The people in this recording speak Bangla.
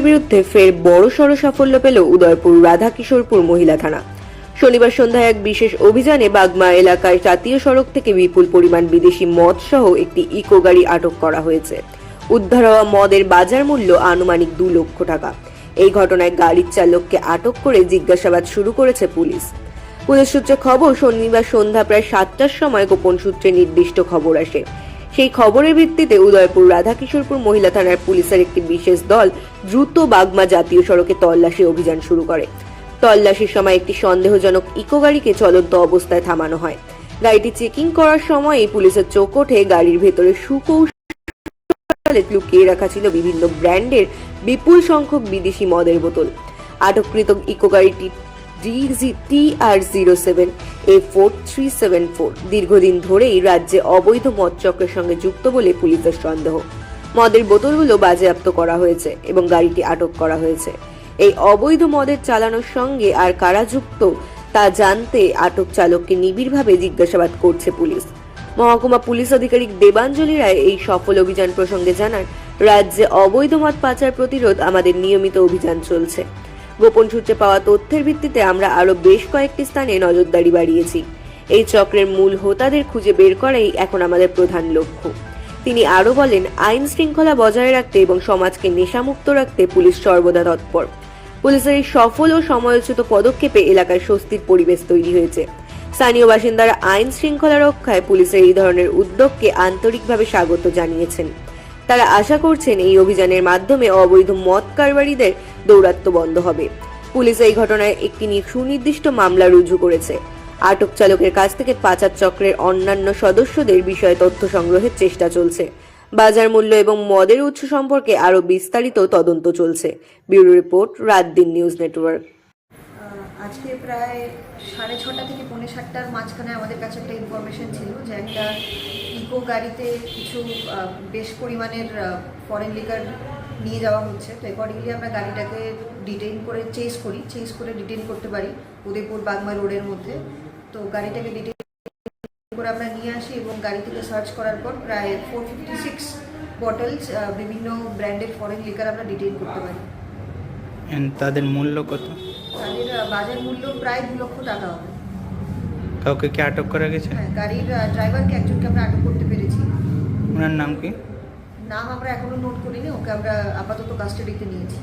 অভিযানের বিরুদ্ধে ফের বড়সড় সাফল্য পেল উদয়পুর রাধাকিশোরপুর মহিলা থানা। শনিবার সন্ধ্যায় এক বিশেষ অভিযানে বাগমা এলাকায় জাতীয় সড়ক থেকে বিপুল পরিমাণ বিদেশি মদ সহ একটি ইকো গাড়ি আটক করা হয়েছে। উদ্ধার হওয়া মদের বাজার মূল্য আনুমানিক 2 লক্ষ টাকা। এই ঘটনায় গাড়ির চালককে আটক করে জিজ্ঞাসাবাদ শুরু করেছে পুলিশ। পুলিশ সূত্রে খবর, শনিবার সন্ধ্যা প্রায় 7টার সময় গোপন সূত্রে নির্দিষ্ট খবর আসে। সেই খবরের ভিত্তিতে উদয়পুর রাধাকিশোরপুর মহিলা থানার পুলিশের একটি বিশেষ দল দ্রুত বাগমা জাতীয় সড়কে তল্লাশি অভিযান শুরু করে। তল্লাশির সময় একটি সন্দেহজনক ইকো গাড়িকে চলন্ত অবস্থায় থামানো হয়। গাড়িটি চেকিং করার সময় পুলিশের চোখ ওঠে গাড়ির ভেতরে সুকৌশলে লুকিয়ে রাখা ছিল বিভিন্ন ব্র্যান্ডের বিপুল সংখ্যক বিদেশি মদের বোতল। আটককৃত ইকো গাড়িটি DZ-TR07A4374 দীর্ঘদিন ধরেই রাজ্যে অবৈধ মদ চক্রের সঙ্গে যুক্ত বলে পুলিশের সন্দেহ। মদের বোতলগুলো বাজেয়াপ্ত করা হয়েছে এবং গাড়িটি আটক করা হয়েছে। এই অবৈধ মদের চালানোর সঙ্গে আর কারা যুক্ত তা জানতে আটক চালককে নিবিড়ভাবে জিজ্ঞাসাবাদ করছে পুলিশ। মহকুমা পুলিশ আধিকারিক দেবাঞ্জলি রায় এই সফল অভিযান প্রসঙ্গে জানান, রাজ্যে অবৈধ মদ পাচার প্রতিরোধ আমাদের নিয়মিত অভিযান চলছে। গোপন সূত্রে পাওয়া তথ্যের ভিত্তিতে আমরা আরো বেশ কয়েকটি স্থানে নজরদারি বাড়িয়েছি। এই চক্রের মূল হোতাদের খুঁজে বের করাই এখন আমাদের প্রধান লক্ষ্য। তিনি আরো বলেন, আইন শৃঙ্খলা বজায় রাখতে এবং সমাজকে নেশামুক্ত রাখতে পুলিশ সর্বদা তৎপর। পুলিশের এই সফল ও সময়োচিত পদক্ষেপে এলাকায় স্বস্তির পরিবেশ তৈরি হয়েছে। স্থানীয় বাসিন্দারা আইন শৃঙ্খলা রক্ষায় পুলিশের এই ধরনের উদ্যোগকে আন্তরিকভাবে স্বাগত জানিয়েছেন। তারা আশা করছেন এই অভিযানের মাধ্যমে অবৈধ মদ কারবারিদের দৌরাত্ম্য বন্ধ হবে। পুলিশ এই ঘটনায় একটি সুনির্দিষ্ট মামলা রুজু করেছে। আটক চালকের কাছ থেকে পাচার চক্রের অন্যান্য সদস্যদের বিষয়ে তথ্য সংগ্রহের চেষ্টা চলছে। বাজার মূল্য এবং মদের উৎস সম্পর্কে আরো বিস্তারিত তদন্ত চলছে। ব্যুরো রিপোর্ট, রাত দিন নিউজ নেটওয়ার্ক। আজকে প্রায় 6:30 থেকে 7:45টার মাঝখানে আমাদের কাছে একটা ইনফরমেশন ছিল যে একটা ইকো গাড়িতে কিছু বেশ পরিমাণের ফরেন লিকার নিয়ে যাওয়া হচ্ছে। তো অ্যাকর্ডিংলি আমরা গাড়িটাকে ডিটেইন করে ডিটেইন করতে পারি উদয়পুর বাগমা রোডের মধ্যে। তো গাড়িটাকে ডিটেইন করে আমরা নিয়ে আসি এবং গাড়ি থেকে সার্চ করার পর প্রায় 456 বটলস বিভিন্ন ব্র্যান্ডের ফরেন লিকার আমরা ডিটেইন করতে পারি। তাদের মূল্য কত? তাদের বাজার মূল্য প্রায় 2 লক্ষ টাকা হবে। কাউকে কি আটক করা গেছে? হ্যাঁ, গাড়ির ড্রাইভারকে একজনকে আমরা আটক করতে পেরেছি। ওনার নাম কি? নাম আমরা এখনো নোট করিনি, ওকে আমরা আপাতত কাস্টাডিতে নিয়েছি।